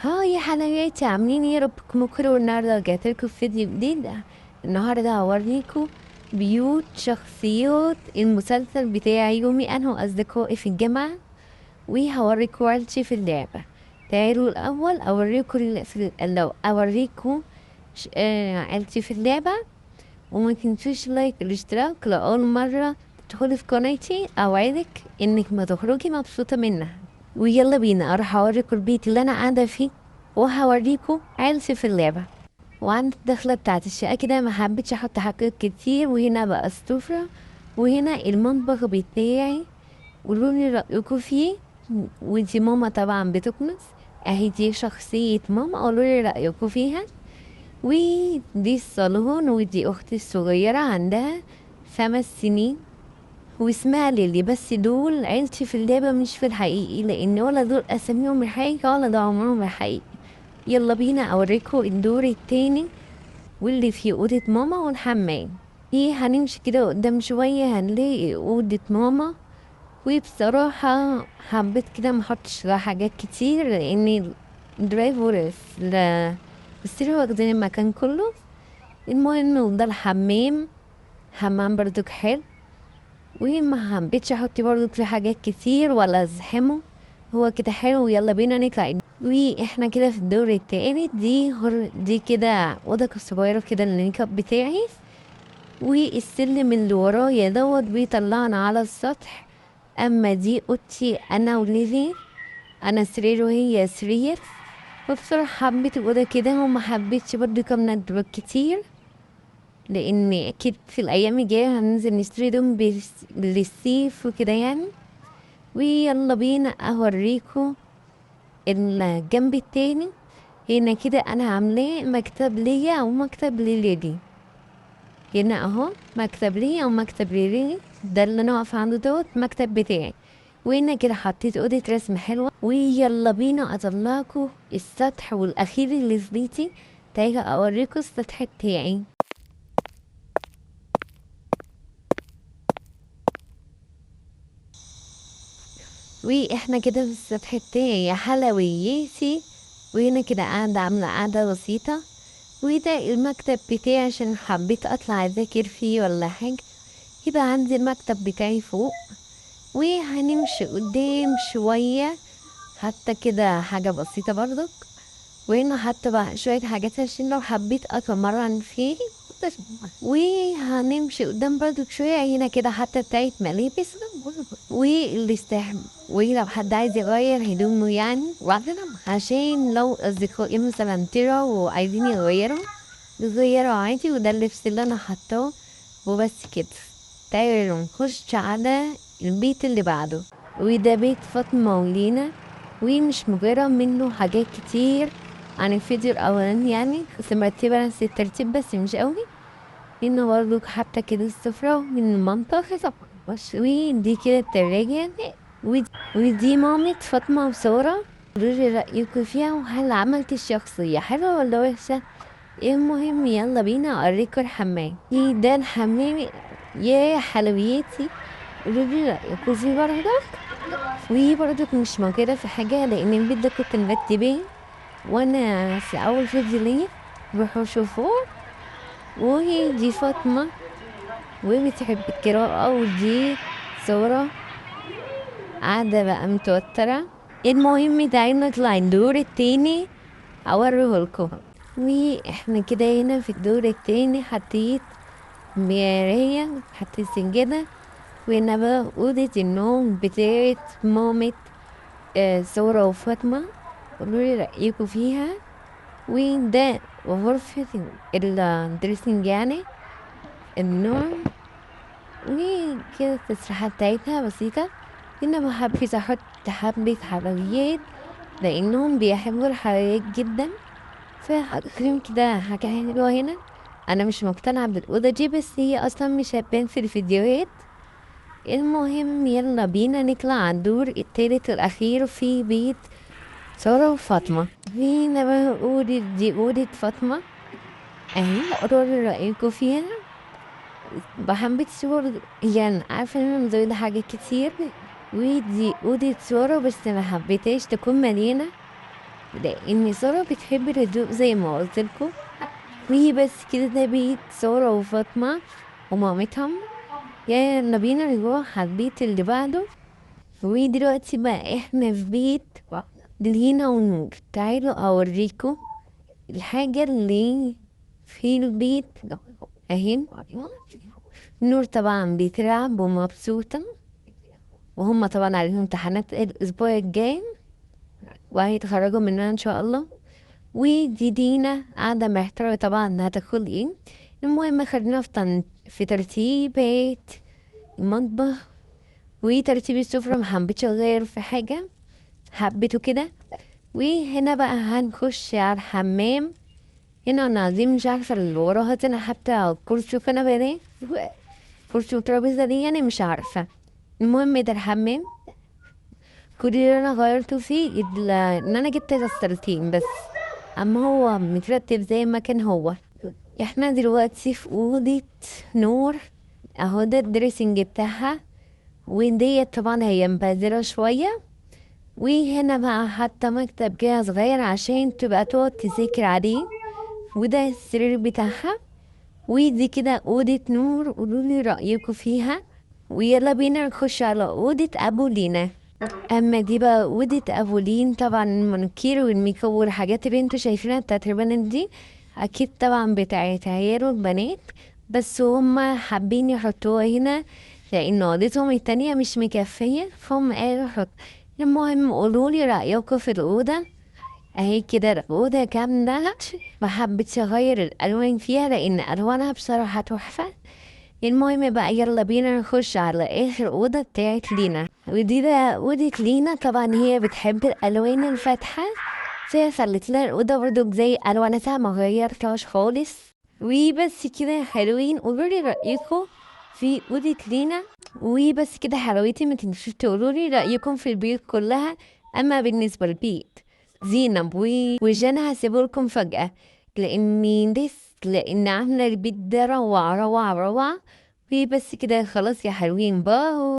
هاي يا حلوياتي، عاملين ايه؟ ربكم بخير. النهارده رجعتلكوا في فيديو جديد. النهارده هوريكوا بيوت شخصيات المسلسل بتاع يومي انا واصدقائي في الجامعة، وهوريكوا عيلتي في اللعبة. تعالوا الاول اوريكوا لو اوريكوا عيلتي في اللعبة. وما تنسوش لايك الاشتراك لأول مرة تدخلي في قناتي، اوعدك انك ما تخرجي مبسوطة منها. ويلا بينا اروح اوريكم البيت اللي انا قاعده فيه، وهوريكم عيلتي في اللعبه. وعند الدخله بتاعت الشقه كده ما حبيتش احط حاجات كتير، وهنا بقى السفره، وهنا المطبخ بتاعي. قولولي رايكم فيه. ودي ماما طبعا بتكنس، اهي دي شخصيه ماما، قولولي رايكم فيها. ودي الصالون، ودي اختي الصغيره عندها 5 سنين واسمها ليلي. بس دول عيلتي في اللعبة مش في الحقيقي، لان ولا دول اساميهم الحقيقي ولا ده عمرهم الحقيقي. يلا بينا اوريكم الدور التاني، واللي فيه اوضة ماما والحمام. هنمشي كده قدام شوية هنلاقي اوضة ماما. وبصراحة حبيت كده محطش لها حاجات كتير، لان الدرايفر السرير واخدين المكان كله. المهم وده الحمام، حمام برضك حلو، وما حبيتش احط برضه في حاجات كتير ولا ازحمه. هو كده حلو. يلا بينا نطلع. واحنا كده في الدور التالت. دي كده اوضه صغيره كده الميك اب بتاعي. والسلم اللي ورايا دوت بيطلعنا على السطح. اما دي اوضتي انا وليلي، انا سرير وهي سرير. وبصراحه حبيت الاوضه كده، وما حبيتش برضه كم ندرك كتير، لان اكيد في الايام الجايه هننزل نشتري دم للصيف وكده يعني. ويلا بينا اوريكم الجنب التاني. هنا كده انا عاملاه مكتب ليا او مكتب لليدي. هنا اهو مكتب ليا او مكتب ليدي، ده اللي انا واقفه عنده دوت مكتب بتاعي. وهنا كده حطيت اوضه رسم حلوه. ويلا بينا اطلعكم السطح والاخير اللي في بيتي. تعالوا اوريكم السطح بتاعي. واحنا كده في السطح بتاعي يا حلوياتي. وهنا كده قاعدة عاملة قاعدة بسيطة. وده المكتب بتاعي عشان حبيت اطلع اذاكر فيه ولا حاجة. يبقى عندي المكتب بتاعي فوق. وهنمشي قدام شوية، حتى كده حاجة بسيطة برضك. وهنا حتى بقى شوية حاجات عشان لو حبيت اتمرن فيه. وهنمشي قدام برضك شوية. هنا كده حتى بتاعت ملابس والاستحم. ولو حد عايز يغير هدومه يعني، عشان لو أصدقائي مثلا طلعوا وعايزين يغيروا عادي. وده اللبس اللي أنا حطاه وبس كده. تعالوا نخش على البيت اللي بعده. وده بيت فاطمة ولينا، ومش مغيرة منه حاجات كتير عن الفيديو الأولاني يعني، بس مرتبة نفس الترتيب بس مش قوي. هنا برضو حتى كده السفرة من المنطقة بس. ودي كده التلاجة. ودي مامة فاطمة وسارة. قولولي رأيكم فيها، وهل عملت الشخصية حلوة ولا وحشة؟ المهم يلا بينا أوريكم الحمام. ده الحمام يا حلوياتي. قولولي رأيكم فيه برضك. وبرضك مش موجودة في حاجة، لأن البيت ده كنت مرتباه وأنا في أول فيديو ليا، روحوا شوفوه. وهي دي فاطمة وبتحب القراءة. ودي سارة قاعدة بقى متوترة. المهم تعالوا نطلع الدور التاني اوريهولكم. واحنا كده هنا في الدور التاني حطيت مراية، حطيت سجادة. وهنا بقى أوضة النوم بتاعت مامة سارة وفاطمة. قولولي رأيكم فيها. وده غرفة الدريسنج يعني، النوم. وكده التسريحة بتاعتها بسيطة. هنا محبش احط حبة حلويات، لانهم بيحبوا الحلويات جدا. فهتكلم كده حاجة حلوة هنا. انا مش مقتنعة بالاوضة دي، بس هي اصلا مش هتبان في الفيديوهات. المهم يلا بينا نطلع على الدور التالت الاخير في بيت سارة وفاطمة. فينا بقى دي اوضة فاطمة اهي. قولوا رأيكم فيها. بحب الصور يعني، عارفة ان انا مزودة حاجات كتير. ودي أوضة صورة بس ما حبيتهاش تكون مليانة، لأن سارة بتحب الهدوء زي ما قلتلكوا. وهي بس كده ده بيت سارة وفاطمة ومامتهم. يلا بينا نروح على البيت اللي بعده. ودلوقتي بقى احنا في بيت لينا ونور. تعالوا اوريكم الحاجة اللي في البيت اهي. نور طبعا بتلعب ومبسوطة، وهم طبعا عليهم امتحانات الاسبوع الجاي وهيتخرجوا منها ان شاء الله. ودي دينا قاعدة محتارة طبعا هتاكل ايه. المهم خلينا في ترتيبات المطبخ وترتيب السفرة، محبتش اغير في حاجة، حبيته كده. وهنا بقى هنخش على الحمام. هنا انا دي مش عارفة اللي وراها دي، انا حتى كرسي وكنبة ليه، كرسي وترابيزة دي يعني مش عارفة. المهم ده الحمام. كل اللي انا غيرته فيه ان انا جبت غسالتين بس، اما هو مترتب زي ما كان هو. احنا دلوقتي في اوضة نور اهو، ده الدريسنج بتاعها. وديت طبعا هي مبهدلة شوية. وهنا بقى حتى مكتب كده صغير عشان تبقى تقعد تذاكر عليه. وده السرير بتاعها. ودي كده أوضة نور، قولولي رأيكم فيها. ويلا بينا نخش على أوضة أبو لينا. أما دي بقى أوضة أبو لين، طبعا المانيكير والميك اب والحاجات اللي انتوا شايفينها بتاعت البنات دي أكيد طبعا بتاعت عيال البنات، بس هما حابين يحطوها هنا لأن أوضتهم التانية مش مكفية، فهم قالوا حط. المهم قولولي رأيكم في الأوضة اهي كده. الأوضة كاملة، محبتش أغير الألوان فيها لأن ألوانها بصراحة تحفة. المهم بقى يلا بينا نخش على آخر أوضة بتاعت لينا. ودي ده أوضة لينا، طبعا هي بتحب الألوان الفاتحة، فهي خلت لها الأوضة برضو زي ألوانتها ما غيرتهاش خالص. وبس كده حلوين، قولولي رأيكم في أوضة لينا. وبس كده حلويتي، ما تنسوش تقولولي رأيكم في البيوت كلها. أما بالنسبة للبيت زينب وجانا هسيبولكم فجأة لأن عاملة البيت ده روعة روعة روعة. وبس كده خلاص يا حلوين، باي.